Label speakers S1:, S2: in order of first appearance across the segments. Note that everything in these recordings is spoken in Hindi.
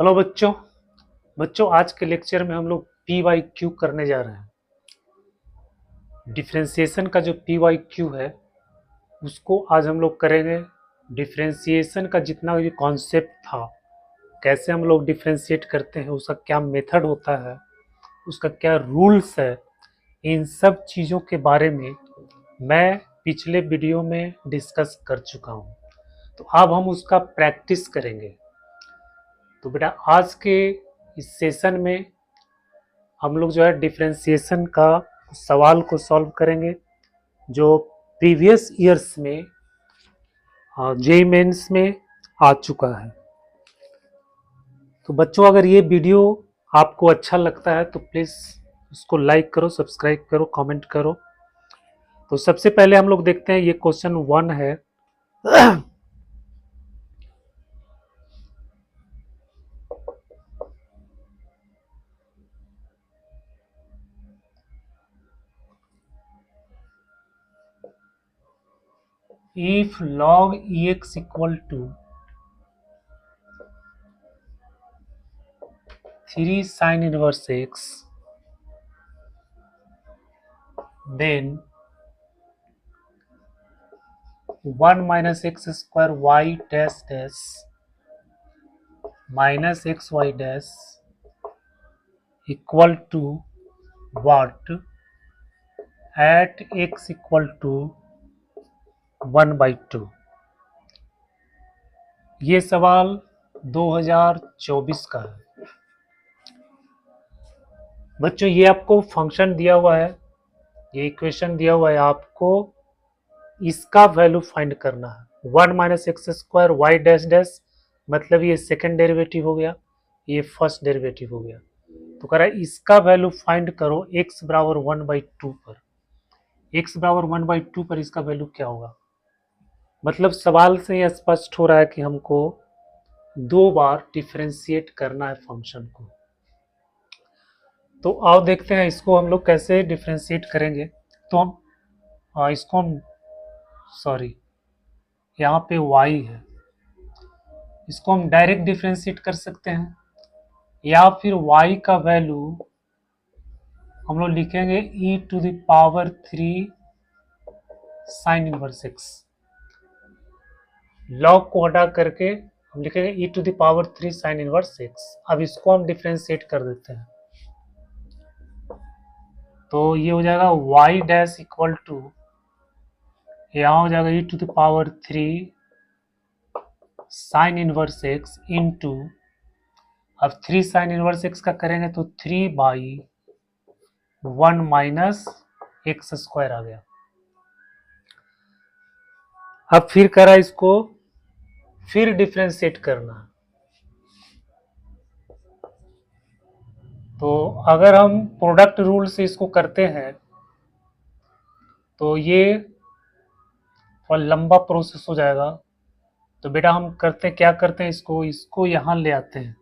S1: हेलो बच्चों। आज के लेक्चर में हम लोग पी वाई क्यू करने जा रहे हैं। डिफ्रेंशिएशन का जो पी वाई क्यू है उसको आज हम लोग करेंगे। डिफ्रेंशिएशन का जितना भी कॉन्सेप्ट था, कैसे हम लोग डिफ्रेंशिएट करते हैं, उसका क्या मेथड होता है, उसका क्या रूल्स है, इन सब चीज़ों के बारे में मैं पिछले वीडियो में डिस्कस कर चुका हूँ। तो अब हम उसका प्रैक्टिस करेंगे। तो बेटा आज के इस सेशन में हम लोग जो है डिफरेंशिएशन का सवाल को सॉल्व करेंगे जो प्रीवियस ईयर्स में जेईई मेंस में आ चुका है। तो बच्चों अगर ये वीडियो आपको अच्छा लगता है तो प्लीज़ उसको लाइक करो, सब्सक्राइब करो, कमेंट करो। तो सबसे पहले हम लोग देखते हैं, ये क्वेश्चन 1 है। If log ex equal to 3 sin inverse x, then 1 minus x square y dash dash minus xy dash equal to what at x equal to 1/2। ये सवाल 2024 का है। बच्चों ये आपको फंक्शन दिया हुआ है, ये इक्वेशन दिया हुआ है, आपको इसका वैल्यू फाइंड करना है। 1 minus x square y dash dash मतलब ये सेकेंड डेरिवेटिव हो गया, ये फर्स्ट डेरिवेटिव हो गया। तो कह रहा है इसका वैल्यू फाइंड करो x बराबर 1/2 पर। x बराबर 1/2 पर इसका वैल्यू क्या होगा? मतलब सवाल से यह स्पष्ट हो रहा है कि हमको 2 बार डिफरेंशिएट करना है फंक्शन को। तो आओ देखते हैं इसको हम लोग कैसे डिफरेंशिएट करेंगे। तो हम इसको हम सॉरी यहाँ पे y है, इसको हम डायरेक्ट डिफरेंशिएट कर सकते हैं, या फिर y का वैल्यू हम लोग लिखेंगे e⁻³ sine inverse x। Log को हटा करके हम लिखेंगे e⁻³ साइन इनवर्स x। अब इसको हम डिफरेंशिएट कर देते हैं, तो ये हो जाएगा y डैश इक्वल टू, यहाँ हो जाएगा e⁻³ sine inverse x into, अब 3 साइन इनवर्स x का करेंगे तो 3/1 माइनस एक्स स्क्वायर आ गया। अब फिर करा इसको फिर डिफरेंशिएट करना। तो अगर हम प्रोडक्ट रूल से इसको करते हैं तो ये थोड़ा लंबा प्रोसेस हो जाएगा। तो बेटा हम क्या करते हैं, इसको यहाँ ले आते हैं।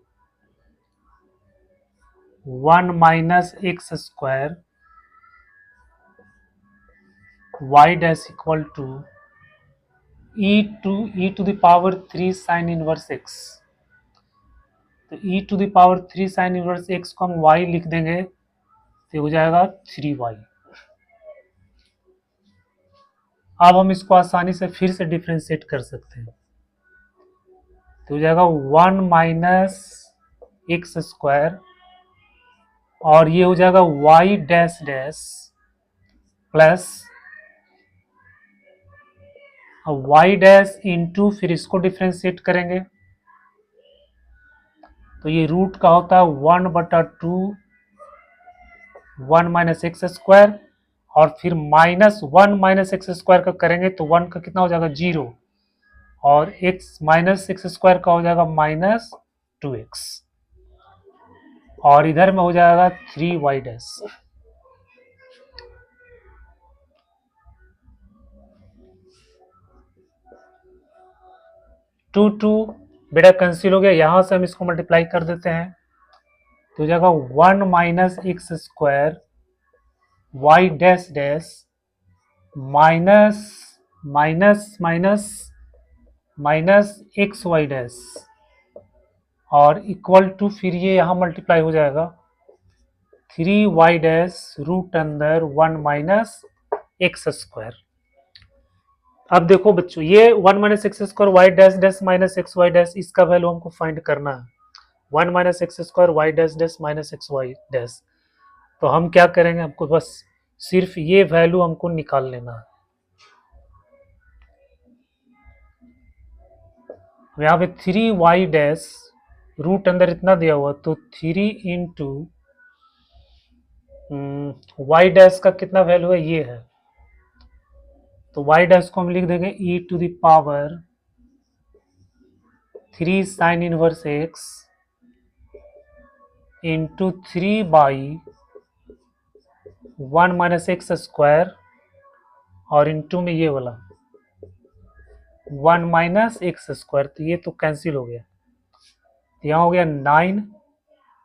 S1: 1 minus x square y dash equal to e⁻³ sine inverse x. तो e⁻³ साइन इनवर्स एक्स को हम y लिख देंगे तो हो जाएगा 3y। अब हम इसको आसानी से फिर से डिफरेंशिएट कर सकते हैं, तो हो जाएगा 1 माइनस एक्स स्क्वायर और ये हो जाएगा y dash dash plus y dash into, फिर इसको डिफरेंशिएट करेंगे तो ये रूट का होता है 1/2 1 माइनस एक्स स्क्वायर, और फिर -1 माइनस एक्स स्क्वायर का करेंगे तो 1 का कितना हो जाएगा 0, और x माइनस एक्स स्क्वायर का हो जाएगा -2x, और इधर में हो जाएगा 3y डैश। टू बेटा कैंसिल हो गया, यहां से हम इसको मल्टीप्लाई कर देते हैं तो हो जाएगा 1 minus x square y dash dash minus minus minus minus x y dash, और इक्वल टू फिर ये यहाँ मल्टीप्लाई हो जाएगा 3y डैश रूट अंदर 1 माइनस एक्स स्क्वायर। अब देखो बच्चों, ये 1 minus x square y dash dash minus x y dash, इसका वैल्यू हमको फाइंड करना है। 1 minus x square y dash dash minus x y dash, तो हम क्या करेंगे, हमको बस सिर्फ ये वैल्यू हमको निकाल लेना है। यहाँ पे 3y डैश रूट अंदर इतना दिया हुआ, तो 3 इंटू वाई डैश का कितना वैल्यू है, ये है, तो वाई डैश को हम लिख देंगे e to the power 3 sine inverse x into 3 by 1 minus x square और इंटू में ये वाला 1 माइनस एक्स स्क्वायर, तो ये तो कैंसिल हो गया, तो यहाँ हो गया 9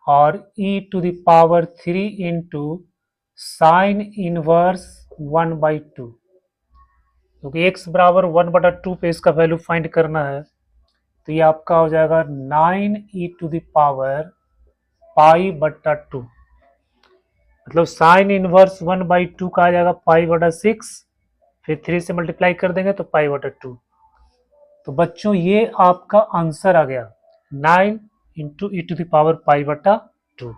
S1: और e to the power 3 into sine inverse 1/2, क्योंकि x बराबर 1/2 पे इसका वैल्यू फाइंड करना है, तो ये आपका हो जाएगा 9e टू द पावर π/2, मतलब साइन इनवर्स 1/2 का आ जाएगा π/6, फिर 3 से मल्टीप्लाई कर देंगे तो π/2। तो बच्चों ये आपका आंसर आ गया 9 into e to the power π/2।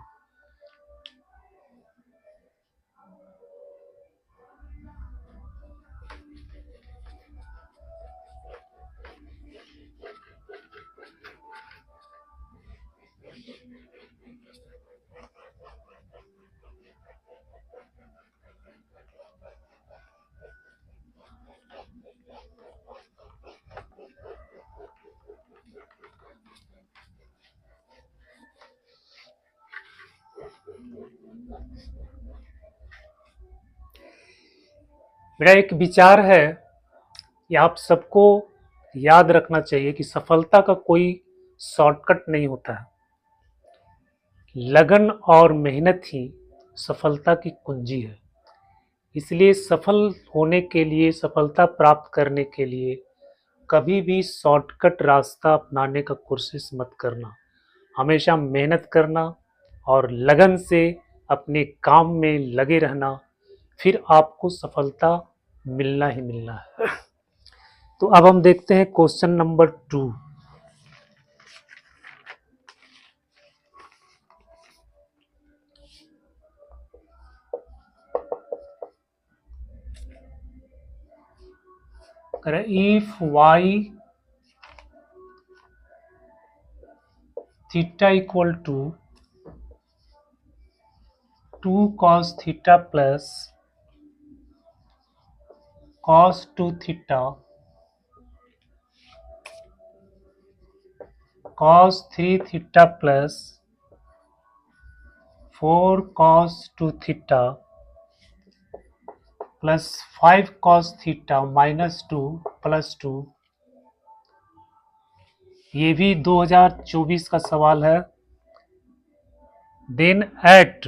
S1: मेरा एक विचार है कि आप सबको याद रखना चाहिए कि सफलता का कोई शॉर्टकट नहीं होता है, लगन और मेहनत ही सफलता की कुंजी है। इसलिए सफल होने के लिए, सफलता प्राप्त करने के लिए कभी भी शॉर्टकट रास्ता अपनाने का कोशिश मत करना, हमेशा मेहनत करना और लगन से अपने काम में लगे रहना, फिर आपको सफलता मिलना ही मिलना है। तो अब हम देखते हैं question number 2। If y theta equal to 2 cos theta plus cos 2 theta cos 3 theta plus 4 cos 2 theta plus 5 cos theta minus 2 plus 2, ये भी 2024 का सवाल है। Then at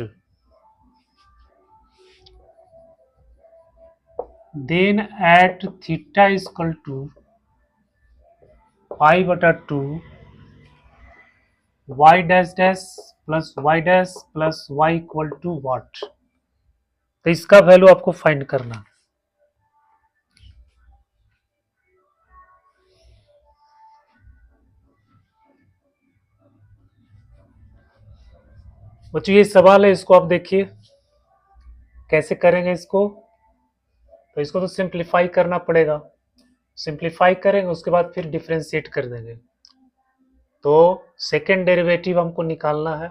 S1: theta equal to π/2 y dash dash plus y dash plus y equal to what, तो इसका वैल्यू आपको फाइंड करना। बच्चों ये सवाल है, इसको आप देखिए कैसे करेंगे इसको, तो इसको तो सिंप्लीफाई करना पड़ेगा, सिंप्लीफाई करेंगे उसके बाद फिर डिफरेंशिएट कर देंगे। तो सेकेंड डेरिवेटिव हमको निकालना है,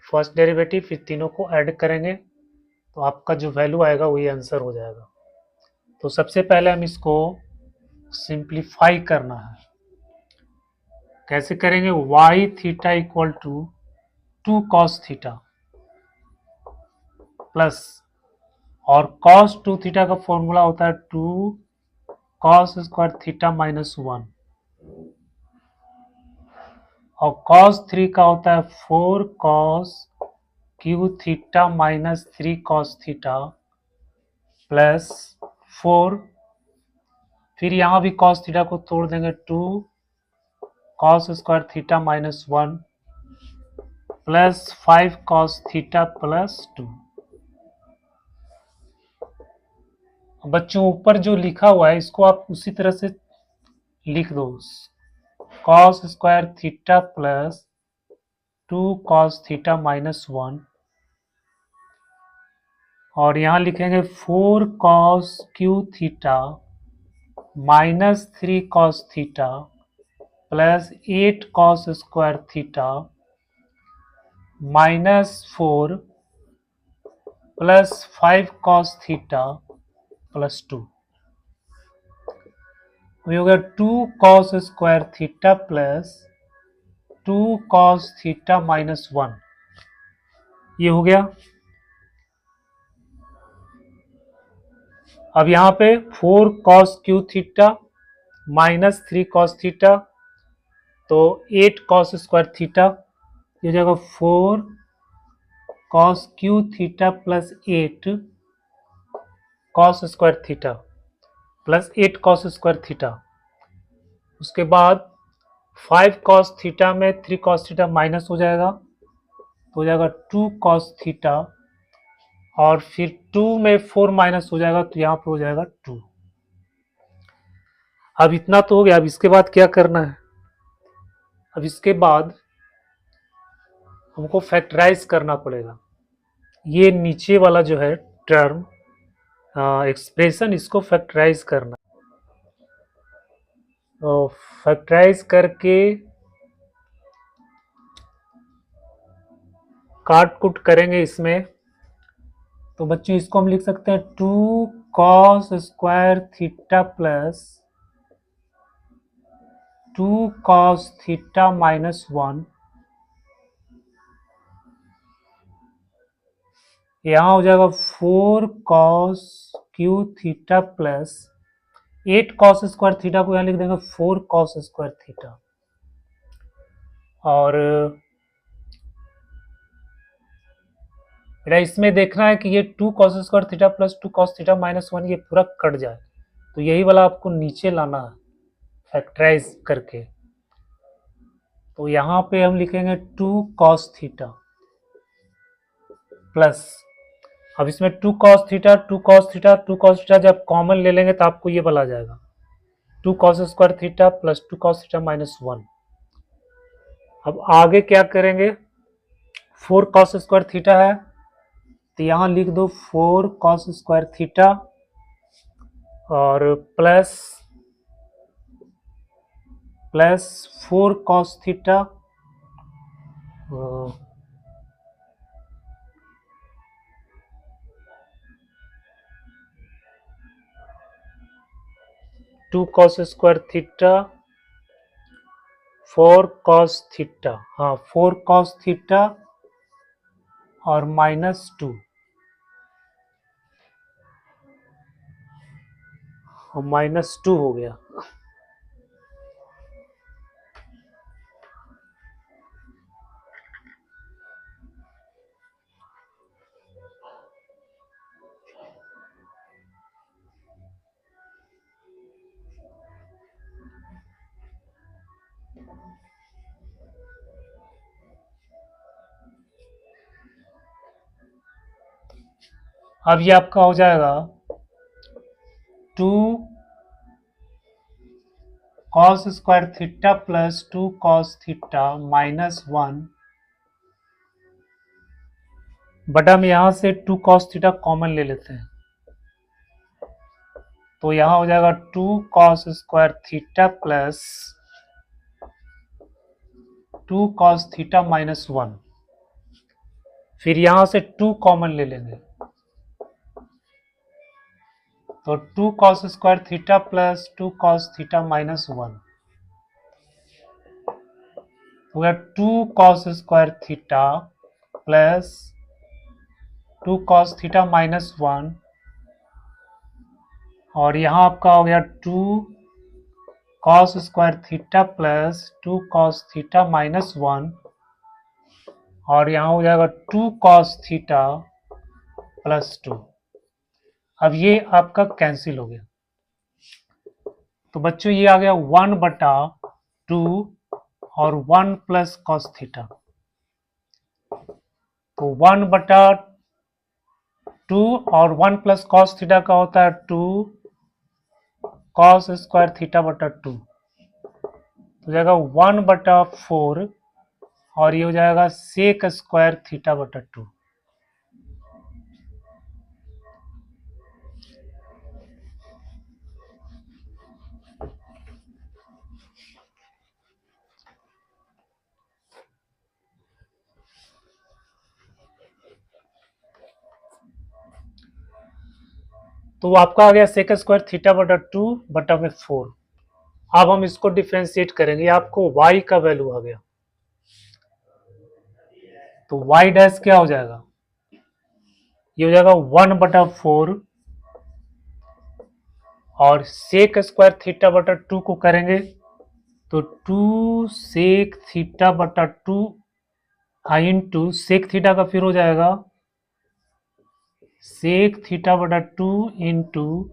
S1: फर्स्ट डेरिवेटिव, फिर तीनों को ऐड करेंगे तो आपका जो वैल्यू आएगा वही आंसर हो जाएगा। तो सबसे पहले हम इसको सिंप्लीफाई करना है, कैसे करेंगे, y theta equal to 2 cos theta plus, और cos 2 थीटा का फॉर्मूला होता है 2 cos स्क्वायर थीटा माइनस 1, और cos 3 का होता है 4 cos Q theta minus 3 cos theta plus 4, फिर यहाँ भी cos थीटा को तोड़ देंगे 2 cos square theta minus 1 plus 5 cos theta plus 2। बच्चों ऊपर जो लिखा हुआ है इसको आप उसी तरह से लिख दो, cos square theta plus 2 cos theta minus 1, और यहाँ लिखेंगे 4 cos Q theta minus 3 cos theta plus 8 cos square theta minus 4 plus 5 cos theta plus 2। ये हो गया 2 cos square theta plus 2 cos theta minus 1, ये हो गया। अब यहाँ पे 4 cos Q theta minus 3 cos theta, तो 8 कॉस स्क्वायर थीटा, ये हो जाएगा 4 cos Q theta plus 8 cos square theta plus 8 cos square theta. उसके बाद 5 कॉस थीटा में 3 कॉस थीटा माइनस हो जाएगा, तो हो जाएगा 2 कॉस थीटा, और फिर 2 में 4 माइनस हो जाएगा तो यहाँ पे हो जाएगा 2। अब इतना तो हो गया। अब इसके बाद क्या करना है, अब इसके बाद हमको फैक्टराइज करना पड़ेगा। ये नीचे वाला जो है टर्म एक्सप्रेशन, इसको फैक्टराइज करना। तो फैक्टराइज करके काट कुट करेंगे इसमें, तो बच्चों इसको हम लिख सकते हैं 2 cos square theta plus 2 cos theta minus 1, यहाँ हो जाएगा 4 cos Q theta plus 8 cos square theta को यहाँ लिख देंगे 4 कॉस स्क्वायर थीटा, और मेरा इसमें देखना है कि ये 2 cos square theta plus 2 cos theta minus 1 ये पूरा कट जाए, तो यही वाला आपको नीचे लाना है फैक्टराइज करके। तो यहाँ पे हम लिखेंगे 2 कॉस थीटा प्लस, अब इसमें 2 cos theta 2 cos theta 2 cos theta जब कॉमन ले लेंगे तो आपको ये वाला आ जाएगा 2 cos square theta plus 2 cos theta minus 1। अब आगे क्या करेंगे, 4 कॉस स्क्वायर थीटा है तो यहाँ लिख दो 4 कॉस स्क्वायर थीटा, और plus 4 cos theta, 2 cos square theta 4 cos theta, हाँ 4 कॉस थीटा और माइनस 2, माइनस 2 हो गया। अब ये आपका हो जाएगा 2 cos square theta plus 2 cos theta minus 1, but हम यहां से 2 कॉस थीटा कॉमन ले लेते हैं, तो यहां हो जाएगा 2 cos square theta plus 2 cos theta minus 1, फिर यहां से 2 कॉमन ले लेंगे, तो 2 cos square theta plus 2 cos theta minus 1 हो गया 2 cos square theta plus 2 cos theta minus 1, और यहाँ आपका हो गया 2 cos square theta plus 2 cos theta minus 1, और यहाँ हो जाएगा 2 कॉस थीटा प्लस 2। अब ये आपका कैंसिल हो गया, तो बच्चों ये आ गया 1/2 और 1 प्लस कॉस थीटा, तो 1/2 और 1 प्लस कॉस थीटा का होता है 2 कॉस स्क्वायर थीटा बटा 2, तो जाएगा 1/4 और ये हो जाएगा सेक स्क्वायर थीटा बटा 2। तो आपका आ गया सेक स्क्वायर थीटा बटा 2 बटा में 4। अब हम इसको डिफ्रेंशिएट करेंगे, आपको y का वैल्यू आ गया, तो y डैश क्या हो जाएगा, ये हो जाएगा 1/4 और सेक स्क्वायर थीटा बटा 2 को करेंगे तो 2 सेक थीटा बटा 2 इंटू सेक थीटा का फिर हो जाएगा सेक थीटा बटा 2 इंटू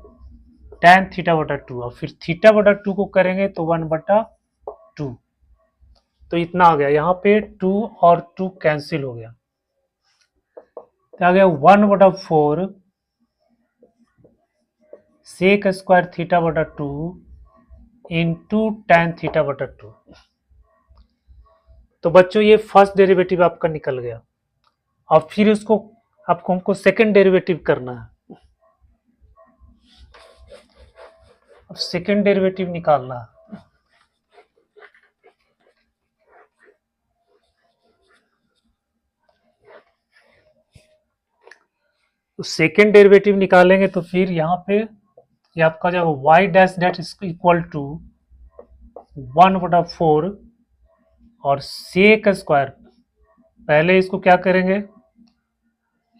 S1: tan थीटा बटा 2 और फिर थीटा बटा 2 को करेंगे तो 1/2, तो इतना आ गया। यहाँ पे 2 और 2 कैंसिल हो गया, तो आ गया 1/4 सेक स्क्वायर थीटा बटा 2 इंटू tan थीटा बटा 2। तो बच्चों ये फर्स्ट डेरिवेटिव आपका निकल गया, और फिर उसको आपको हमको सेकंड डेरिवेटिव करना है। अब सेकंड डेरिवेटिव निकालना है, तो सेकंड डेरिवेटिव निकालेंगे तो फिर यहाँ पे ये आपका जाएगा y dash date equal to 1/4 और सेक स्क्वायर, पहले इसको क्या करेंगे,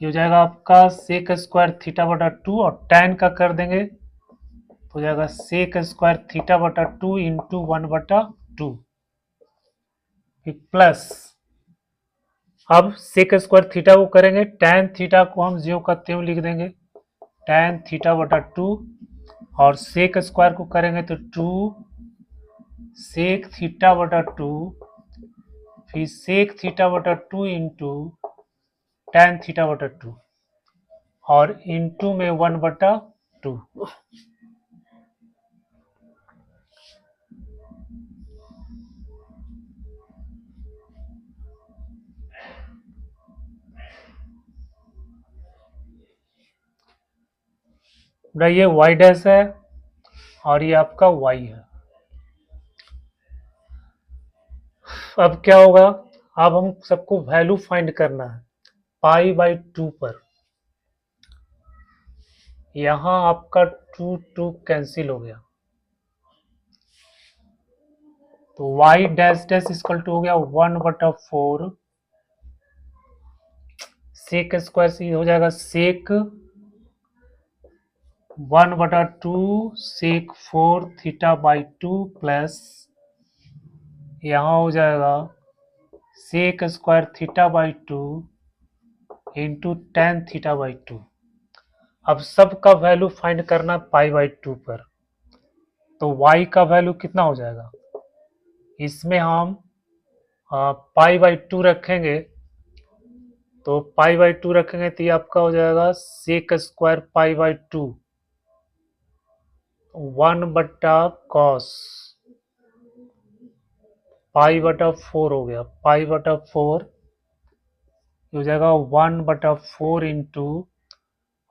S1: ये हो जाएगा आपका सेक स्क्वायर थीटा बटा 2 और tan का कर देंगे तो हो जाएगा सेक स्क्वायर थीटा बटा 2 इंटू 1/2, फिर प्लस, अब सेक स्क्वायर थीटा को करेंगे, tan थीटा को हम ज्यों का त्यों लिख देंगे tan थीटा बटा 2 और सेक स्क्वायर को करेंगे तो 2 सेक थीटा बटा 2 फिर सेक थीटा बटा 2 इंटू tan थीटा बटा 2 और इंटू में 1/2। ये y डैश है और ये आपका y है। अब क्या होगा, अब हम सबको वैल्यू फाइंड करना है π/2 पर, यहां आपका 2 कैंसिल हो गया, तो y dash dash equal to हो गया 1/4 सेक स्क्वायर से हो जाएगा sec 1/2 sec 4 theta by 2 plus यहाँ हो जाएगा sec square theta by 2 into tan theta by 2। अब सब का वैल्यू फाइंड करना π/2 पर, तो y का वैल्यू कितना हो जाएगा, इसमें हम π/2 रखेंगे, तो π/2 रखेंगे तो ये आपका हो जाएगा सेक स्क्वायर π/2 1/cos π/4 हो गया, π/4 हो जाएगा 1/4 इंटू,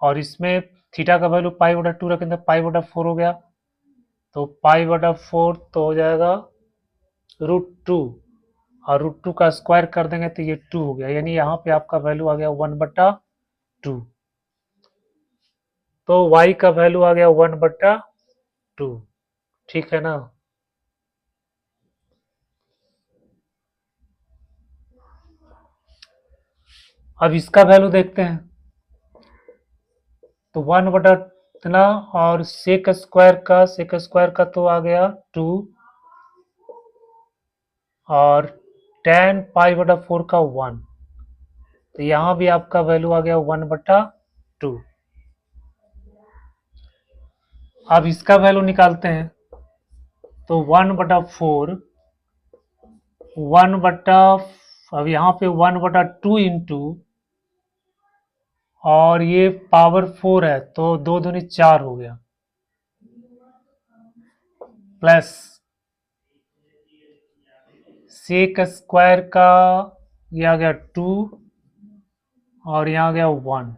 S1: और इसमें थीटा का वैल्यू π/2 रखेंगे तो π/4 हो गया, तो π/4 तो हो जाएगा √2 और √2 का स्क्वायर कर देंगे तो ये 2 हो गया, यानी यहाँ पे आपका वैल्यू आ गया 1/2। तो y का वैल्यू आ गया 1/2, ठीक है ना। अब इसका वैल्यू देखते हैं, तो 1/इतना और सेक स्क्वायर का तो आ गया 2 और tan π/4 का 1, तो यहाँ भी आपका वैल्यू आ गया 1/2। अब इसका वैल्यू निकालते हैं, तो 1/4 1 बटा, अब यहाँ पे 1/2 इंटू, और ये पावर 4 है तो 2 दूनी 4 हो गया, प्लस सेक स्क्वायर का ये आ गया 2, और यहाँ आ गया 1,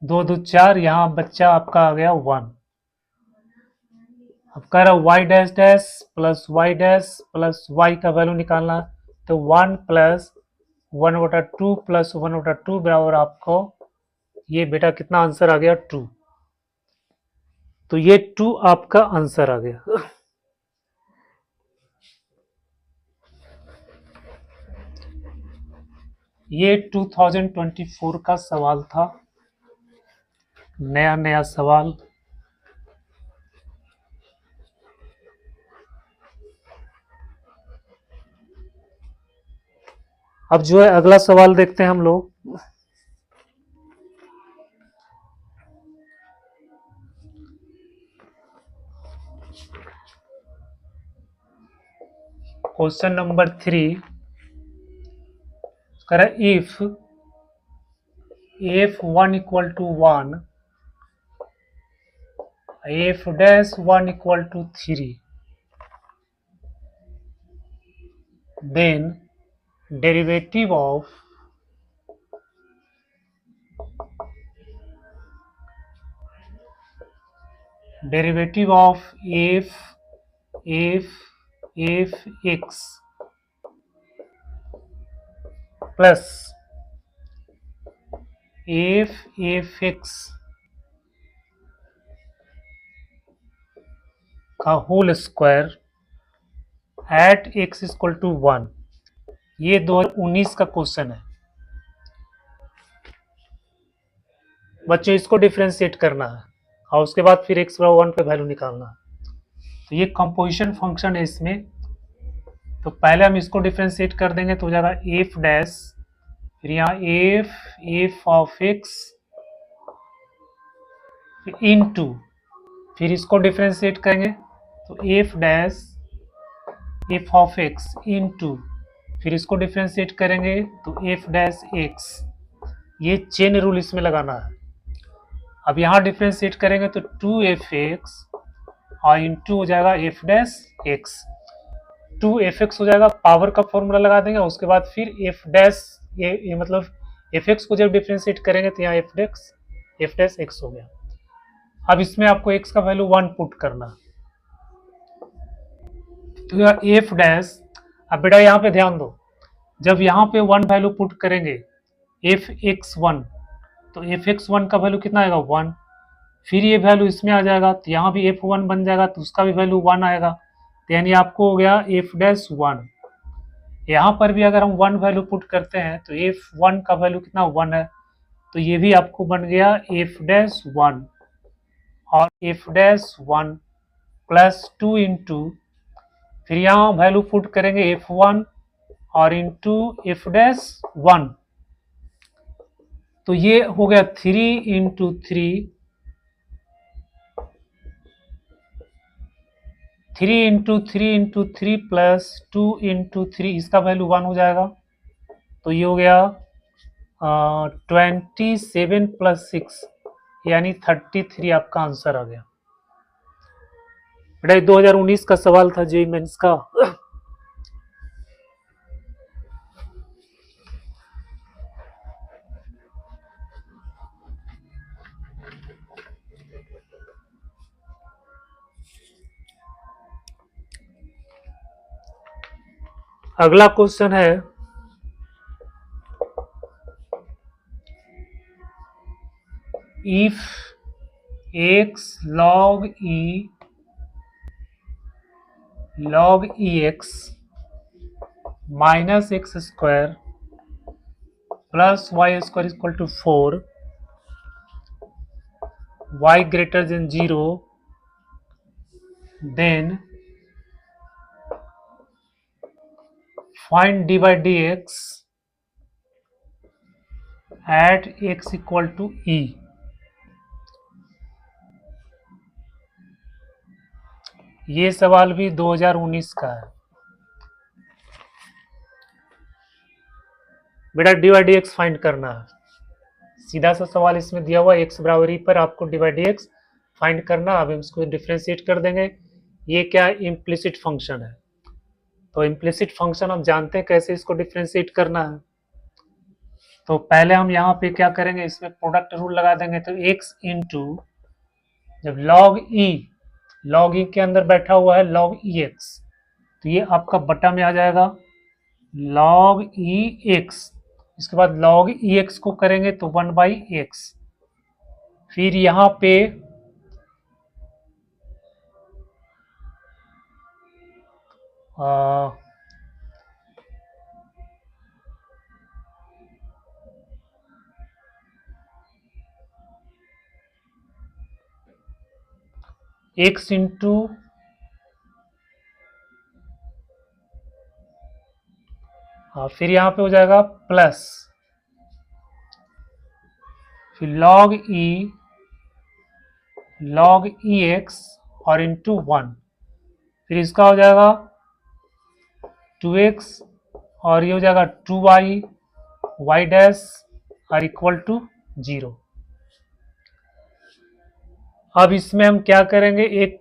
S1: 2 2 4, यहाँ बच्चा आपका आ गया 1। अब कह रहा y dash dash plus y dash plus y का वैल्यू निकालना, तो 1 प्लस 1/2 प्लस 1/2 बराबर आपको ये बेटा कितना आंसर आ गया 2। तो ये 2 आपका आंसर आ गया। ये 2024 का सवाल था, नया नया सवाल। अब जो है अगला सवाल देखते हैं हम लोग। क्वेश्चन नंबर 3 करें, if f1 equal to 1, f dash 1 equal to 3, then derivative of f x plus f x का whole square at x equal to 1, ये 2019 का क्वेश्चन है बच्चों। इसको डिफ्रेंशिएट करना है और उसके बाद फिर x बराबर 1 पे वैल्यू निकालना है। तो ये कंपोजिशन फंक्शन है इसमें, तो पहले हम इसको डिफ्रेंशिएट कर देंगे तो हो जाएगा एफ डैश, फिर यहाँ एफ ऑफ एक्स इनटू, फिर इसको डिफ्रेंशिएट करेंगे तो f dash F of x into, फिर इसको डिफ्रेंशिएट करेंगे तो एफ डैश एक्स। ये चेन रूल इसमें लगाना है। अब यहाँ डिफ्रेंशिएट करेंगे तो 2f(x) और इंटू हो जाएगा एफ डैश एक्स, 2f(x) हो जाएगा, पावर का फॉर्मूला लगा देंगे। उसके बाद फिर एफ डैश, ये मतलब f(x) को जब डिफ्रेंशिएट करेंगे तो यहाँ एफ डैश एक्स हो गया। अब इसमें आपको x का वैल्यू 1 पुट करना, तो यह एफ डैश। अब बेटा यहाँ पे ध्यान दो, जब यहाँ पे 1 वैल्यू पुट करेंगे f(x1), तो f(x1) का वैल्यू कितना आएगा 1, फिर ये वैल्यू इसमें आ जाएगा तो यहाँ भी f1 बन जाएगा तो उसका भी वैल्यू 1 आएगा, तो यानी आपको हो गया f डैश 1। यहाँ पर भी अगर हम 1 वैल्यू पुट करते हैं तो f1 का वैल्यू कितना 1 है, तो ये भी आपको बन गया f डैश 1 और f डैश 1 प्लस 2 इंटू, फिर यहाँ वैल्यू पुट करेंगे f1 और इंटू f डैश 1, तो ये हो गया 3 into 3, 3 into 3 into 3 plus 2 into 3, इसका वैल्यू 1 हो जाएगा, तो ये हो गया 27 प्लस 6 यानी 33 आपका आंसर आ गया। बेटा 2019 का सवाल था जेईई मेंस का। अगला क्वेश्चन है, if x log ex minus x square plus y square equal to 4, y greater than 0, then find dy dx at x equal to e। ये सवाल भी 2019 का है। बेटा d y d x find करना है, सीधा सा सवाल इसमें दिया हुआ एक्स बराबर ई पर आपको d y d x find करना। अब हम इसको डिफ्रेंशिएट कर देंगे। ये क्या इम्प्लिसिट फंक्शन है, तो इम्प्लिसिट फंक्शन हम जानते हैं कैसे इसको डिफ्रेंशिएट करना है। तो पहले हम यहाँ पे क्या करेंगे, इसमें प्रोडक्ट रूल लगा देंगे। तो x इंटू जब लॉग ई के अंदर बैठा हुआ है लॉग ई एक्स, तो ये आपका बटा में आ जाएगा लॉग ई एक्स। इसके बाद लॉग ई एक्स को करेंगे तो 1/x। फिर यहाँ पे x इंटू फिर यहाँ पे हो जाएगा प्लस, फिर लॉग ई एक्स और इंटू 1, फिर इसका हो जाएगा 2x और ये हो जाएगा 2y y dash are equal to 0। अब इसमें हम क्या करेंगे, एक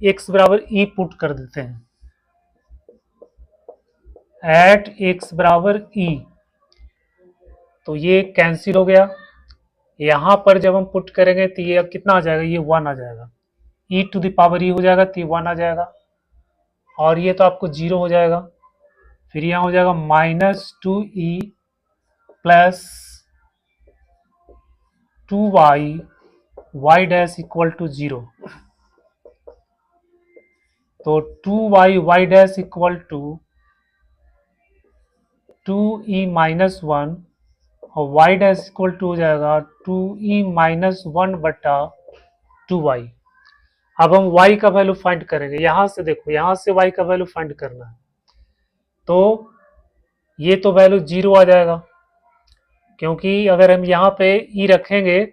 S1: x बराबर ई पुट कर देते हैं एट x बराबर ई, तो ये कैंसिल हो गया। यहां पर जब हम पुट करेंगे तो ये कितना आ जाएगा, ये 1 आ जाएगा, e टू द पावर ई हो जाएगा तो ये 1 आ जाएगा और ये तो आपको 0 हो जाएगा। फिर यहाँ हो जाएगा -2e plus 2y y dash equal to 0। तो 2y y dash equal to 2e minus 1 और y डैश इक्वल टू हो जाएगा 2e माइनस 1 बटा 2y। अब हम y का वैल्यू फाइंड करेंगे। यहां से देखो, यहां से y का वैल्यू फाइंड करना है, तो ये तो वैल्यू 0 आ जाएगा, क्योंकि अगर हम यहाँ पे e रखेंगे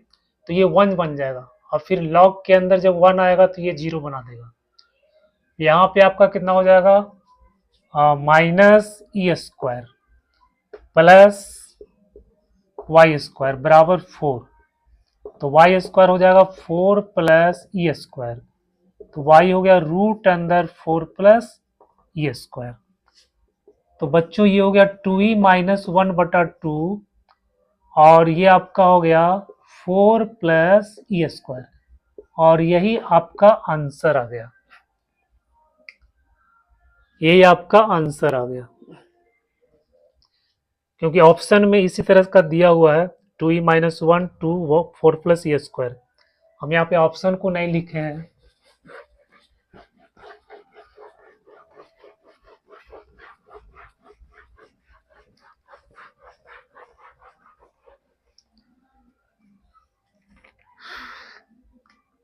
S1: तो ये 1 बन जाएगा और फिर log के अंदर जब 1 आएगा तो ये 0 बना देगा। यहाँ पे आपका कितना हो जाएगा, -e² प्लस y² बराबर 4। तो y² हो जाएगा 4 प्लस e², तो y हो गया रूट अंदर 4 प्लस e²। तो बच्चों ये हो गया 2e माइनस 1 बटा 2 और ये आपका हो गया 4 प्लस e² और यही आपका आंसर आ गया, यही आपका आंसर आ गया, क्योंकि ऑप्शन में इसी तरह का दिया हुआ है 2e माइनस 1 2 4 प्लस e²। हम यहाँ पे ऑप्शन को नहीं लिखे हैं।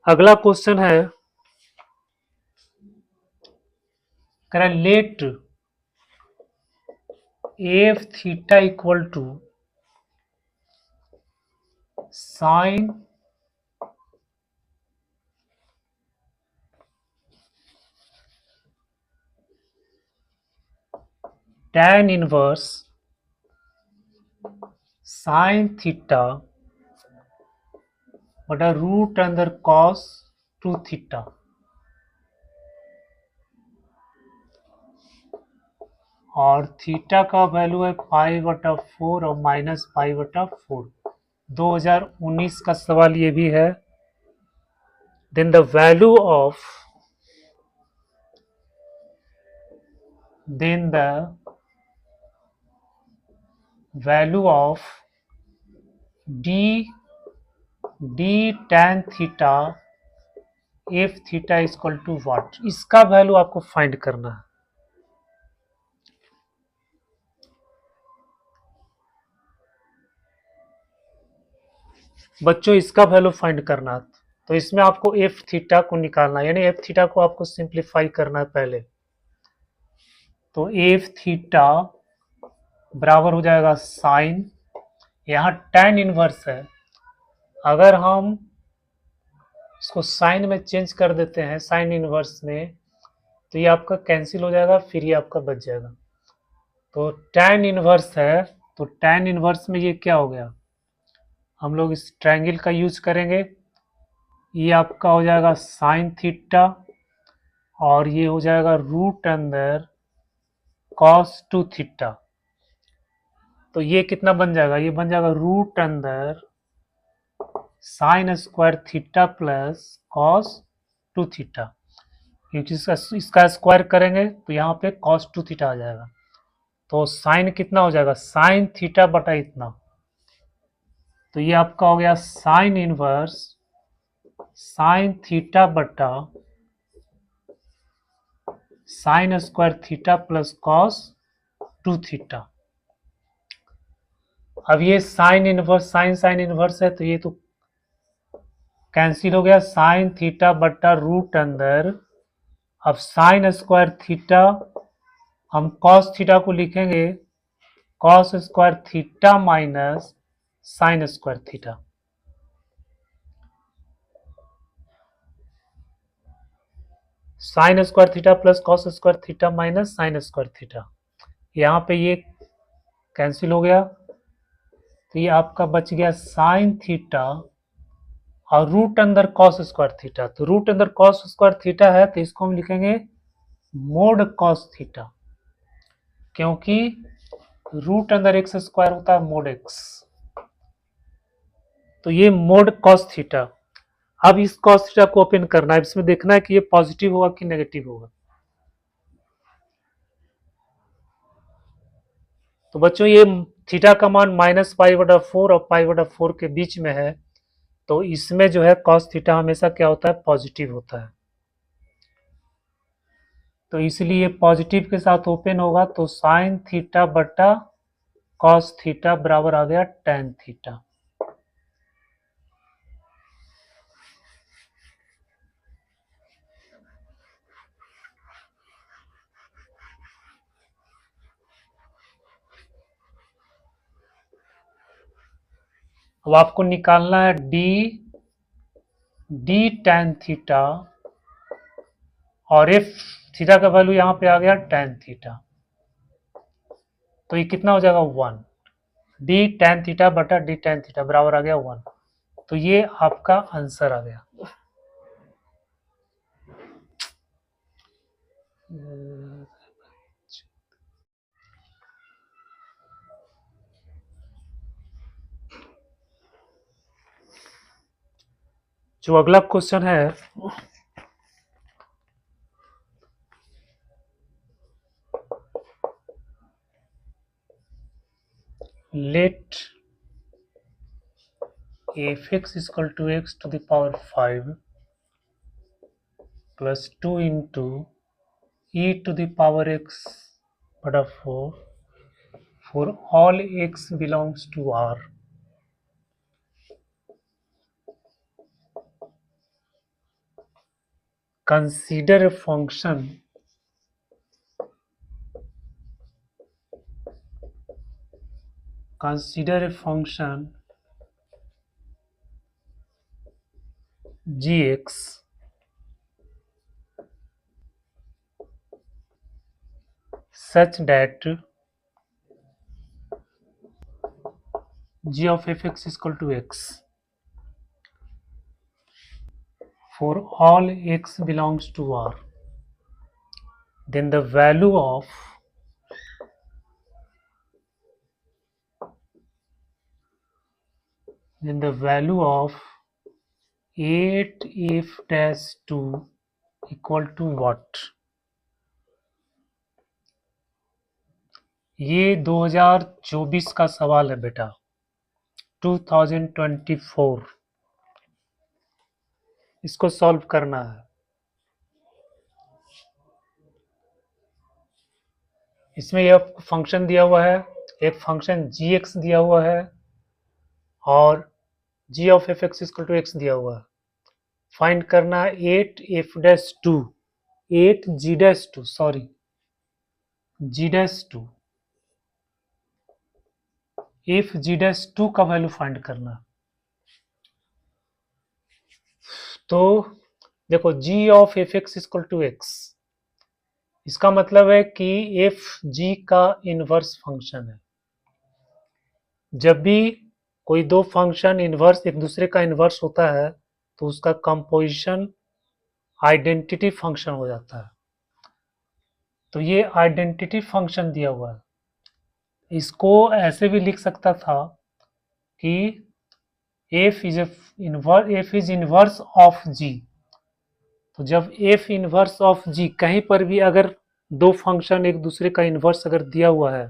S1: अगला क्वेश्चन है, कह रहा है let f theta equal to sine tan inverse sine theta बटा रूट अंदर कॉस 2 थीटा। और थीटा का वैल्यू है π/4 और -π/4। 2019 का सवाल ये भी है। Then the value of d tan theta f theta equal to what, इसका वैल्यू आपको फाइंड करना है। बच्चों इसका वैल्यू फाइंड करना है, तो इसमें आपको एफ थीटा को निकालना है, यानी एफ थीटा को आपको सिंप्लीफाई करना है पहले। तो एफ थीटा बराबर हो जाएगा साइन, यहाँ tan इनवर्स है, अगर हम इसको साइन में चेंज कर देते हैं साइन इनवर्स में, तो ये आपका कैंसिल हो जाएगा, फिर ये आपका बच जाएगा। तो tan इनवर्स है, तो tan इनवर्स में ये क्या हो गया, हम लोग इस ट्रायंगल का यूज करेंगे। ये आपका हो जाएगा साइन थीटा और ये हो जाएगा रूट अंदर कॉस टू थीटा। तो ये कितना बन जाएगा, ये बन जाएगा रूट अंदर sine square theta plus cos two theta, क्योंकि इसका स्क्वायर करेंगे तो यहाँ पे कॉस टू थीटा आ जाएगा। तो साइन कितना हो जाएगा, साइन थीटा बटा इतना। तो ये आपका हो गया साइन इनवर्स साइन थीटा बटा sine square theta plus cos two theta. अब ये sine inverse sine sine inverse है, तो ये तो कैंसिल हो गया, साइन थीटा बटा रूट अंदर, अब साइन स्क्वायर थीटा, हम कॉस थीटा को लिखेंगे cos square theta minus sine square theta. Sine square theta plus cos square theta minus sine square theta, यहाँ पे ये कैंसिल हो गया, तो ये आपका बच गया साइन थीटा और रूट अंदर कॉस स्क्वायर थीटा। तो रूट अंदर कॉस स्क्वायर थीटा है, तो इसको हम लिखेंगे मोड कॉस थीटा, क्योंकि रूट अंदर एक्स स्क्वायर होता है मोड एक्स। तो ये मोड कॉस थीटा। अब इस कॉस थीटा को ओपन करना है, इसमें देखना है कि ये पॉजिटिव होगा कि नेगेटिव होगा। तो बच्चों ये थीटा का मान -π/4 और π/4 के बीच में है, तो इसमें जो है कॉस थीटा हमेशा क्या होता है, पॉजिटिव होता है। तो इसलिए पॉजिटिव के साथ ओपन होगा, तो साइन थीटा बटा कॉस थीटा बराबर आ गया tan थीटा। अब आपको निकालना है डी tan थीटा, और एफ थीटा का वैल्यू यहाँ पे आ गया tan थीटा, तो ये कितना हो जाएगा 1, डी tan थीटा बटा डी tan थीटा बराबर आ गया 1। तो ये आपका आंसर आ गया। जो अगला क्वेश्चन है, late fx equal to x to the power 5 plus 2 into e to the power x बटा 4 for all x belongs to R. Consider a function gx such that g of fx is equal to x for all x belongs to R. Then the value of then the value of 8f-2 equal to what? ये 2024 का सवाल है बेटा, 2024। इसको सॉल्व करना है। इसमें यह फंक्शन दिया हुआ है, एक फंक्शन gx दिया हुआ है और g of fx equal to x दिया हुआ है। फाइंड करना है 8f-2 8g-2 sorry g-2 if g-2 का वैल्यू फाइंड करना। तो देखो g of fx equal to x, इसका मतलब है कि एफ जी का इनवर्स फंक्शन है। जब भी कोई दो फंक्शन इनवर्स एक दूसरे का इनवर्स होता है तो उसका कंपोजिशन आइडेंटिटी फंक्शन हो जाता है। तो ये आइडेंटिटी फंक्शन दिया हुआ है। इसको ऐसे भी लिख सकता था कि एफ इज इनवर्स ऑफ जी। तो जब एफ इनवर्स ऑफ जी कहीं पर भी अगर दो फंक्शन एक दूसरे का इनवर्स अगर दिया हुआ है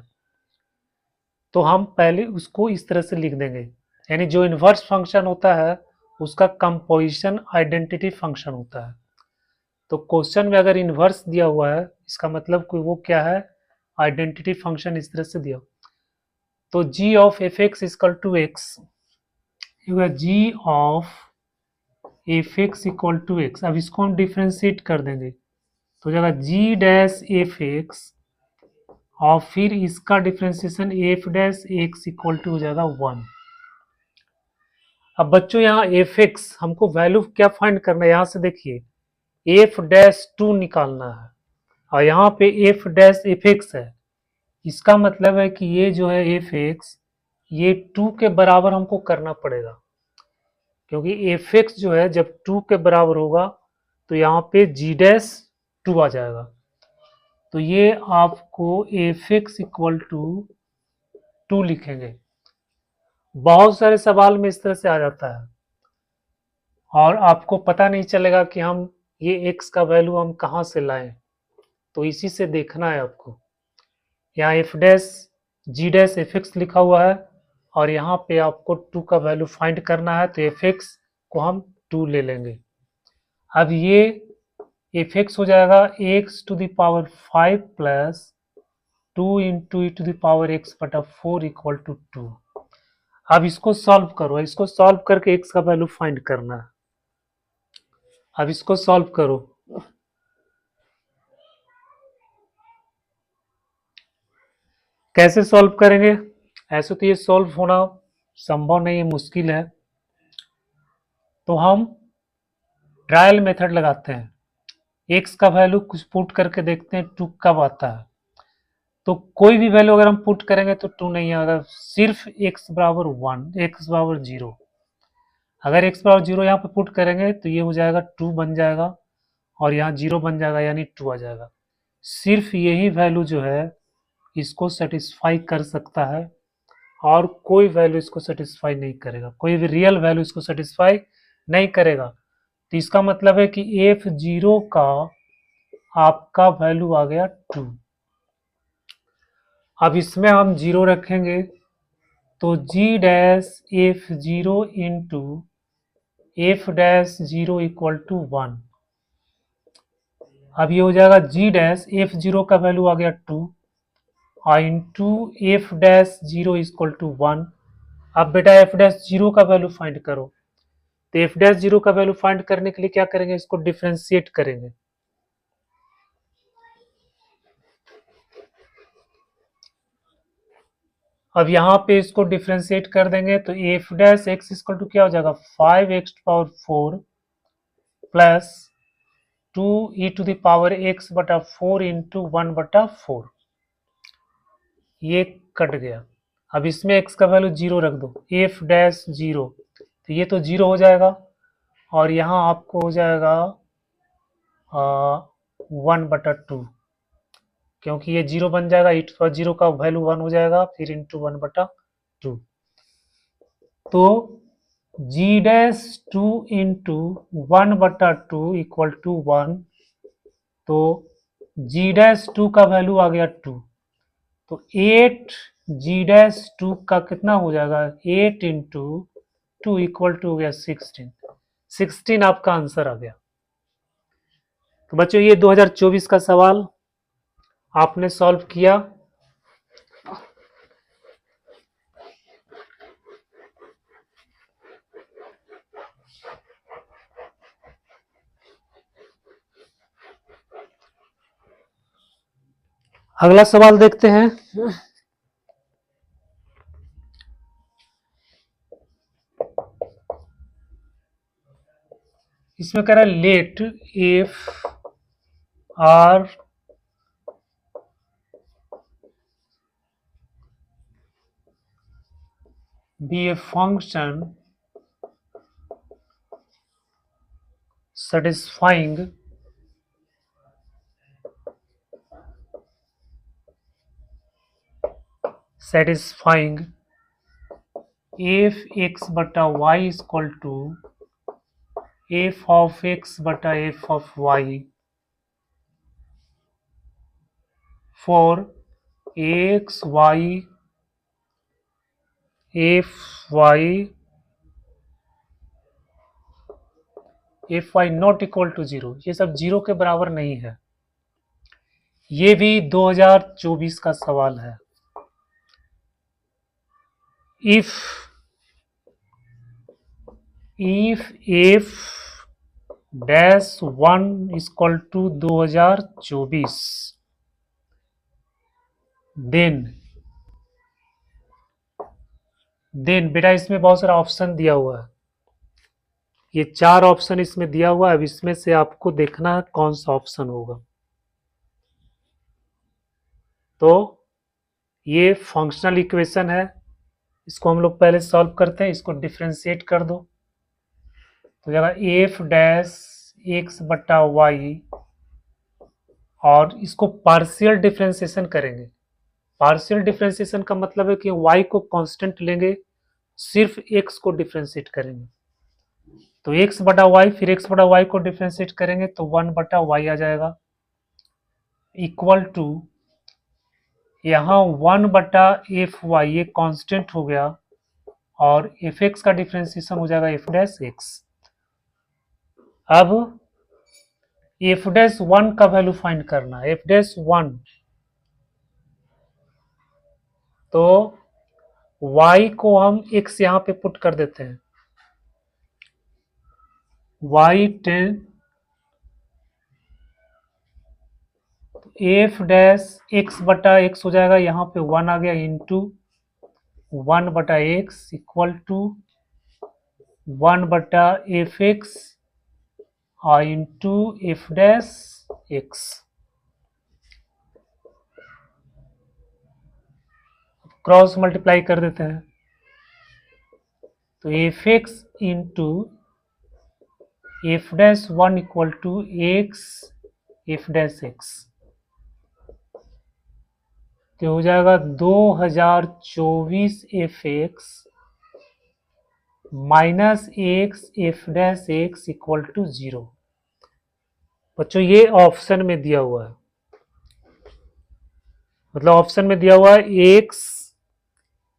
S1: तो हम पहले उसको इस तरह से लिख देंगे, यानी जो इनवर्स फंक्शन होता है उसका कंपोजिशन आइडेंटिटी फंक्शन होता है। तो क्वेश्चन में अगर इनवर्स दिया हुआ है इसका मतलब कोई वो क्या है, आइडेंटिटी फंक्शन इस तरह से दिया। तो g of f x equal to x, g of f x equal to x. अब इसको हम डिफ्रेंशिएट कर देंगे तो जाएगा जी डैश एफ एक्स और फिर इसका differentiation f dash x equal to हो जाएगा 1। अब बच्चों यहाँ एफ एक्स हमको वैल्यू क्या फाइंड करना है, यहाँ से देखिए एफ डैश टू निकालना है और यहाँ पे एफ डैश एफ एक्स है। इसका मतलब है कि ये जो है एफ एक्स ये 2 के बराबर हमको करना पड़ेगा, क्योंकि एफ एक्स जो है जब 2 के बराबर होगा तो यहाँ पे जी डैश 2 आ जाएगा। तो ये आपको एफ एक्स इक्वल टू 2 लिखेंगे। बहुत सारे सवाल में इस तरह से आ जाता है और आपको पता नहीं चलेगा कि हम ये एक्स का वैल्यू हम कहाँ से लाएं। तो इसी से देखना है आपको। यहाँ एफ डैश जी डैश एफ एक्स लिखा हुआ है और यहाँ पे आपको 2 का वैल्यू फाइंड करना है, तो एफ एक्स को हम 2 ले लेंगे। अब ये एफ एक्स हो जाएगा x to the power 5 plus 2 into e to the power x बटा 4 इक्वल टू 2। अब इसको सॉल्व करो, इसको सॉल्व करके एक्स का वैल्यू फाइंड करना है। अब इसको सॉल्व करो। कैसे सॉल्व करेंगे, ऐसे तो ये सॉल्व होना संभव नहीं है, मुश्किल है। तो हम ट्रायल मेथड लगाते हैं, एक्स का वैल्यू कुछ पुट करके देखते हैं 2 कब आता है। तो कोई भी वैल्यू अगर हम पुट करेंगे तो 2 नहीं आएगा, सिर्फ एक्स बराबर 1 एक्स बराबर 0। अगर एक्स बराबर 0 यहाँ पे पुट करेंगे तो ये हो जाएगा 2 बन जाएगा और यहाँ 0 बन जाएगा यानी 2 आ जाएगा। सिर्फ यही वैल्यू जो है इसको सेटिस्फाई कर सकता है और कोई वैल्यू इसको सेटिस्फाई नहीं करेगा, कोई भी रियल वैल्यू इसको सेटिस्फाई नहीं करेगा। तो इसका मतलब है कि एफ जीरो का आपका वैल्यू आ गया 2। अब इसमें हम 0 रखेंगे तो g dash f zero into f dash zero equal to 1। अब ये हो जाएगा जी डैश एफ जीरो का वैल्यू आ गया 2 और into f dash zero equal to 1। अब बेटा एफ डैश जीरो का वैल्यू फाइंड करो। तो एफ डैश जीरो का वैल्यू फाइंड करने के लिए क्या करेंगे, इसको डिफ्रेंशिएट करेंगे। अब यहाँ पे इसको डिफ्रेंशिएट कर देंगे तो f dash x equal to क्या हो जाएगा 5x power 4 plus 2 e to the power x बटा 4 इंटू 1 बटा 4। ये कट गया। अब इसमें x का वैल्यू 0 रख दो, एफ डैश 0 तो ये तो 0 हो जाएगा और यहाँ आपको हो जाएगा 1 बटा 2, क्योंकि ये 0 बन जाएगा, ई टू जीरो का वैल्यू 1 हो जाएगा फिर इंटू 1 बटा 2। तो जी डैश 2 इंटू 1 बटा 2 इक्वल टू 1। तो जी डैश 2 का वैल्यू आ गया 2। तो 8 जी डैश 2 का कितना हो जाएगा 8 इंटू 2 इक्वल टू हो गया 16 आपका आंसर आ गया। तो बच्चों ये 2024 का सवाल आपने सॉल्व किया। अगला सवाल देखते हैं। इसमें कह रहा है let f R be a function satisfying f x बटा y is equal to f of x बटा f of y for x y f y not equal to 0, ये सब 0 के बराबर नहीं है। ये भी 2024 का सवाल है। if f dash 1 is equal to 2024 then बेटा इसमें बहुत सारा ऑप्शन दिया हुआ है, ये 4 ऑप्शन इसमें दिया हुआ है। अब इसमें से आपको देखना है कौन सा ऑप्शन होगा। तो ये फंक्शनल इक्वेशन है, इसको हम लोग पहले सॉल्व करते हैं। इसको डिफरेंशिएट कर दो तो जाएगा एफ डैश एक्स बटा वाई, और इसको पार्शियल डिफरेंशिएशन करेंगे। पार्शियल डिफरेंशिएशन का मतलब है कि y को कांस्टेंट लेंगे, सिर्फ x को डिफरेंशिएट करेंगे। तो x बटा वाई, फिर x बटा वाई को डिफरेंशिएट करेंगे तो 1 बटा वाई आ जाएगा, इक्वल टू यहाँ 1 बटा एफ वाई, ये कांस्टेंट हो गया, और एफ एक्स का डिफरेंशिएशन हो जाएगा एफ डैश एक्स। अब एफ डैश 1 का वैल्यू फाइंड करना है। एफ डैश 1 तो y को हम x यहाँ पे पुट कर देते हैं, y 10 एफ डैश x बटा x हो जाएगा, यहाँ पे 1 आ गया, इंटू 1 बटा x इक्वल टू 1 बटा एफ एक्स और into f dash x. Cross multiply कर देते हैं तो f x into f dash 1 equal to x f dash x, तो हो जाएगा 2024 f x minus x f dash x equal to 0। बच्चों ये ऑप्शन में दिया हुआ है, मतलब ऑप्शन में दिया हुआ है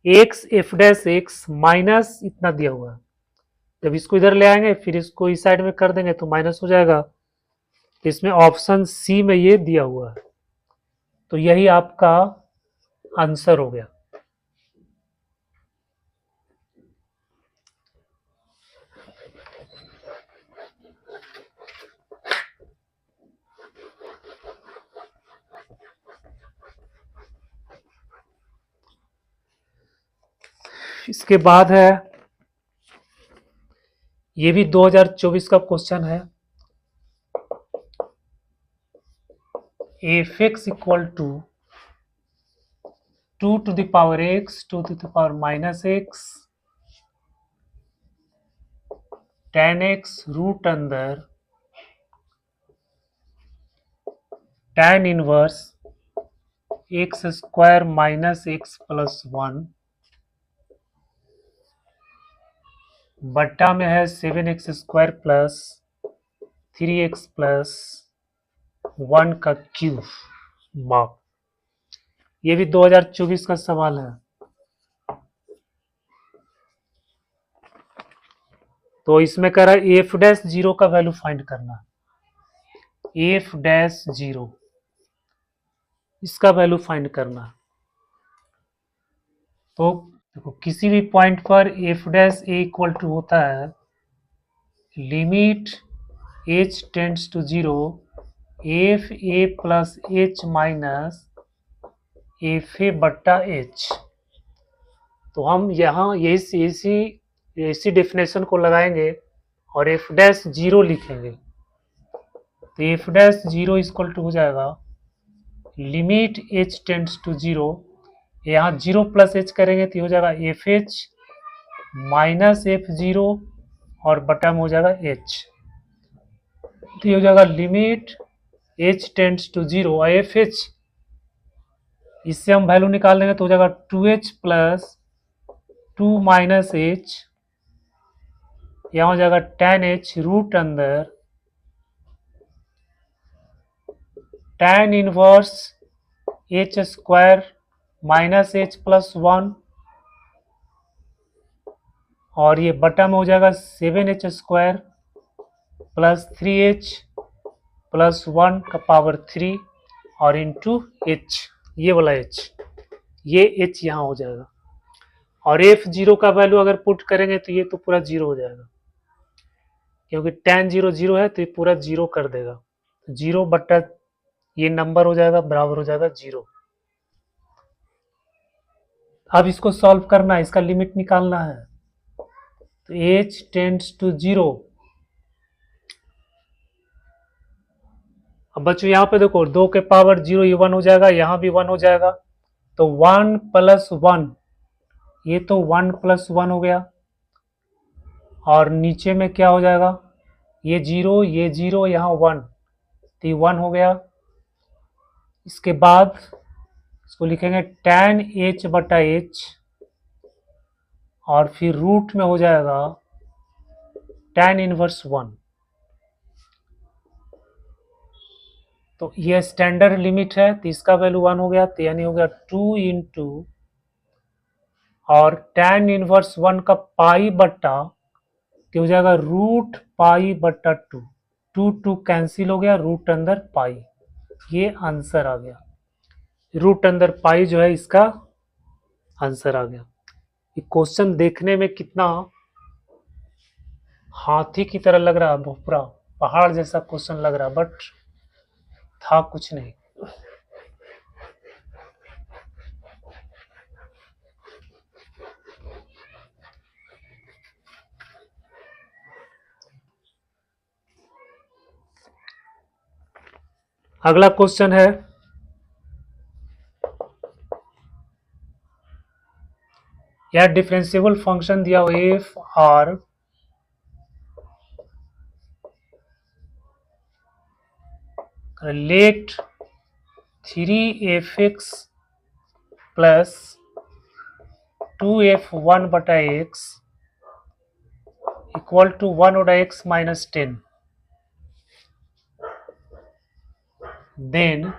S1: x f dash x minus इतना दिया हुआ है। जब इसको इधर ले आएंगे फिर इसको इस साइड में कर देंगे तो माइनस हो जाएगा। तो इसमें ऑप्शन सी में ये दिया हुआ है, तो यही आपका आंसर हो गया। इसके बाद है, ये भी 2024 का क्वेश्चन है, f x equal to 2 to the power x 2 to the power minus x tan x root अंदर tan inverse x square minus x plus 1 बट्टा में है 7x square plus 3x plus 1 का क्यूब माप। ये भी 2024 का सवाल है। तो इसमें कह रहा है एफ डैश 0 का वैल्यू फाइंड करना, एफ डैश 0 इसका वैल्यू फाइंड करना। तो देखो किसी भी पॉइंट पर f dash a equal to होता है limit h tends to 0 f a plus h minus f a बट्टा एच। तो हम यहाँ इसी डेफिनेशन को लगाएंगे और एफ डैश 0 लिखेंगे। तो एफ डैश 0 इक्वल टू हो जाएगा लिमिट एच टेंड्स टू 0, यहाँ 0 प्लस एच करेंगे तो हो जाएगा एफ एच माइनस F0 और बटा में हो जाएगा H। तो ये हो जाएगा लिमिट H टेंड्स टू 0 और FH, इससे हम वैल्यू निकाल लेंगे तो हो जाएगा 2H प्लस 2 माइनस H, यहाँ हो जाएगा tan H रूट अंदर tan inverse H square minus H plus 1, और ये बटा में हो जाएगा 7H square plus 3H plus 1 का पावर 3 और इंटू H, ये वाला H, ये H यहाँ हो जाएगा। और F0 का वैल्यू अगर पुट करेंगे तो ये तो पूरा 0 हो जाएगा, क्योंकि tan 0 0 है तो ये पूरा 0 कर देगा। 0 बटा ये नंबर हो जाएगा बराबर हो जाएगा 0। अब इसको सॉल्व करना है, इसका लिमिट निकालना है। तो H टेंड्स टू 0। अब बच्चों यहाँ पे देखो 2 के पावर 0 ये 1 हो जाएगा, यहाँ भी 1 हो जाएगा, तो 1 प्लस 1, ये तो 1 प्लस 1 हो गया, और नीचे में क्या हो जाएगा, ये 0 यहाँ 1, तो ये 1 हो गया। इसके बाद इसको लिखेंगे tan H बटा H, और फिर रूट में हो जाएगा tan इनवर्स 1। तो ये स्टैंडर्ड लिमिट है, तो इसका वैल्यू 1 हो गया, तो यानी हो गया 2 इंटू, और tan इनवर्स 1 का पाई बट्टा तो हो जाएगा रूट पाई बट्टा 2, 2 कैंसिल हो गया, रूट अंदर पाई, ये आंसर आ गया। रूट अंदर पाई जो है इसका आंसर आ गया। ये क्वेश्चन देखने में कितना हाथी की तरह लग रहा है, पूरा पहाड़ जैसा क्वेश्चन लग रहा है, बट था कुछ नहीं। अगला क्वेश्चन है, यह डिफरेंशिएबल फंक्शन दिया हुआ F R late 3f(x) plus 2f(1 बटा x) इक्वल टू 1 बटा x minus 10, then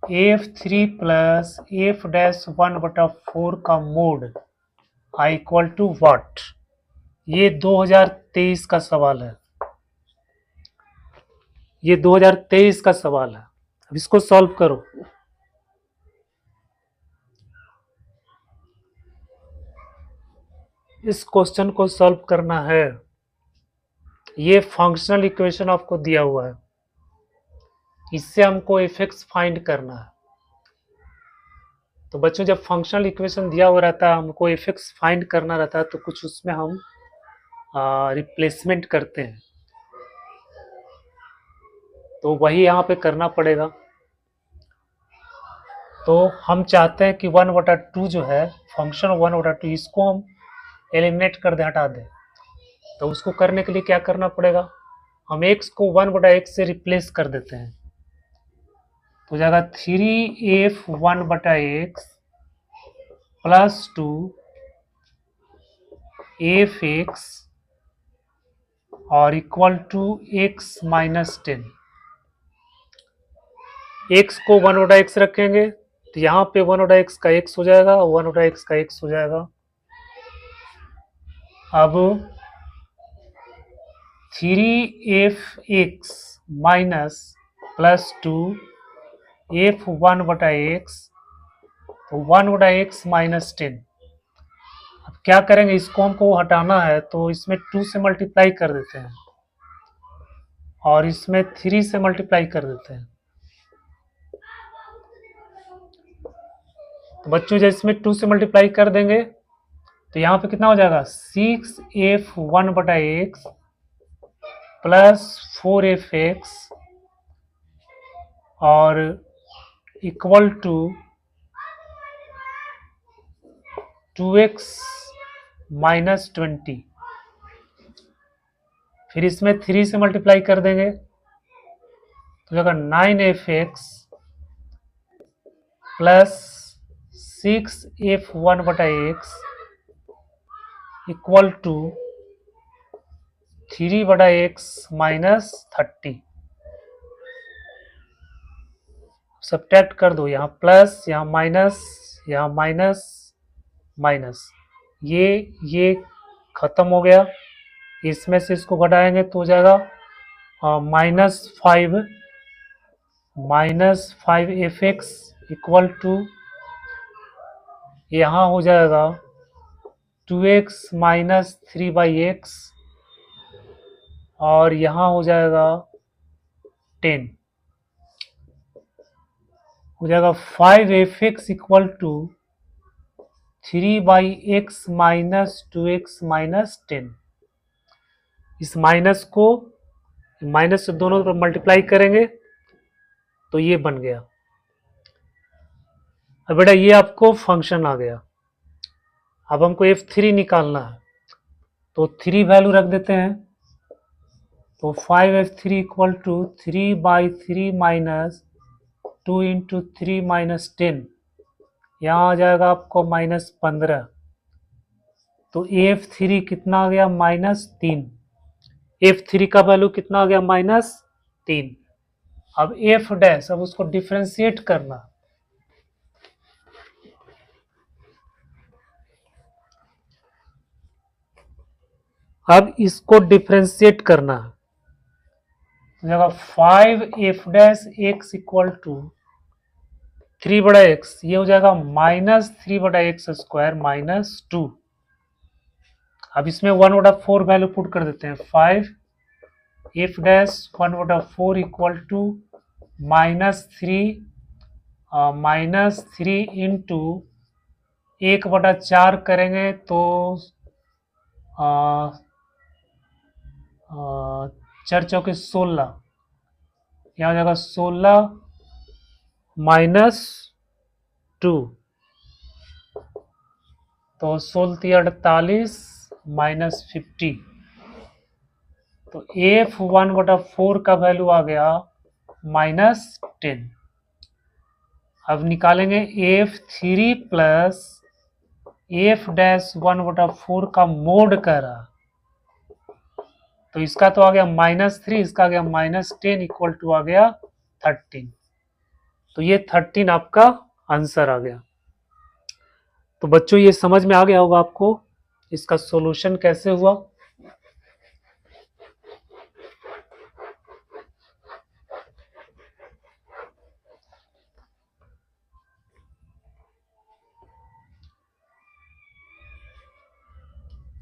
S1: f3 plus f-1 बटा 4 का mod I equal to what. ये 2023 का सवाल है, ये 2023 का सवाल है। अब इसको सॉल्व करो। इस क्वेश्चन को सॉल्व करना है, ये फंक्शनल इक्वेशन आपको दिया हुआ है, इससे हमको एफ(x) फाइंड करना है। तो बच्चों जब फंक्शनल इक्वेशन दिया हुआ रहता है, हमको एफ(x) फाइंड करना रहता है, तो कुछ उसमें हम रिप्लेसमेंट करते हैं, तो वही यहाँ पे करना पड़ेगा। तो हम चाहते हैं कि 1/2 जो है फंक्शन 1/2, इसको हम एलिमिनेट कर दें, हटा दें। तो उसको करने के लिए क्या करना पड़ेगा, हम x को 1/x से रिप्लेस कर देते हैं, तो हो जाएगा 3f(1/x) प्लस 2f(x) और equal to x minus 10। x को 1/x रखेंगे तो यहाँ पे 1/x का x हो जाएगा, 1/x का x हो जाएगा। अब 3f(x) माइनस प्लस 2f(1/x), तो 1/x माइनस 10। अब क्या करेंगे, इसको हमको हटाना है, तो इसमें 2 से मल्टीप्लाई कर देते हैं और इसमें 3 से मल्टीप्लाई कर देते हैं। तो बच्चों जब इसमें 2 से मल्टीप्लाई कर देंगे तो यहाँ पे कितना हो जाएगा, 6f(1/x) प्लस 4f(x) और इक्वल टू 2x माइनस 20, फिर इसमें 3 से मल्टीप्लाई कर देंगे तो जाएगा 9f(x) plus 6f(1)(x) equal to 3/x minus 30। Subtract कर दो, यहाँ प्लस, यहाँ माइनस, यहाँ माइनस, माइनस, ये खत्म हो गया। इसमें से इसको घटाएंगे तो हो जाएगा -5 इक्वल टू, यहाँ हो जाएगा 2x माइनस 3/x और यहाँ हो जाएगा 10, हो जाएगा 5f(x) equal to 3/x minus 2x minus 10। इस माइनस को माइनस से दोनों तरफ मल्टीप्लाई करेंगे तो ये बन गया। अब बेटा ये आपको फंक्शन आ गया। अब हमको f3 निकालना है तो 3 वैल्यू रख देते हैं, तो 5f3 equal to 3/3 minus 2 into 3 minus 10, यहाँ आ जाएगा आपको -15। तो f3 कितना आ गया? -3। f3 का वैल्यू कितना आ गया? -3। अब f डैश, अब उसको डिफ्रेंशिएट करना, अब इसको डिफ्रेंशिएट करना है, 5f(x) इक्वल टू 3/x, ये हो जाएगा -3/x² माइनस 2। अब इसमें 1/4 वैल्यू पुट कर देते हैं, 5f(1/4) इक्वल टू -3 इंटू 1/4 करेंगे तो 4 चौके 16, यहाँ हो जाएगा 16 माइनस 2, तो 16 48 माइनस 50, तो f(1/4) का वैल्यू आ गया -10। अब निकालेंगे f3 प्लस f'(1/4) का मोड करा, तो इसका तो आ गया -3, इसका आ गया -10 इक्वल टू आ गया 13। तो ये 13 आपका आंसर आ गया। तो बच्चों ये समझ में आ गया होगा आपको इसका सॉल्यूशन कैसे हुआ।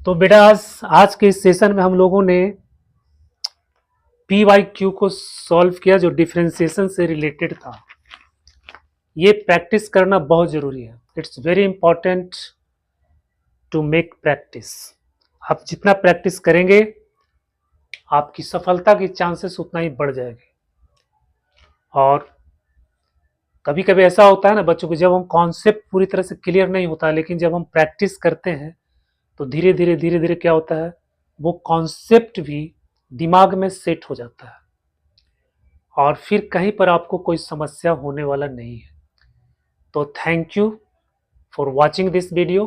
S1: तो बेटा आज के इस सेशन में हम लोगों ने PYQ को सॉल्व किया जो डिफरेंशिएशन से रिलेटेड था। ये प्रैक्टिस करना बहुत ज़रूरी है। It's very important to make practice. आप जितना प्रैक्टिस करेंगे आपकी सफलता की चांसेस उतना ही बढ़ जाएंगे। और कभी कभी ऐसा होता है ना बच्चों को, जब हम कॉन्सेप्ट पूरी तरह से क्लियर नहीं होता, लेकिन जब हम प्रैक्टिस करते हैं तो धीरे धीरे क्या होता है, वो कॉन्सेप्ट भी दिमाग में सेट हो जाता है और फिर कहीं पर आपको कोई समस्या होने वाला नहीं है। तो thank you for watching this video.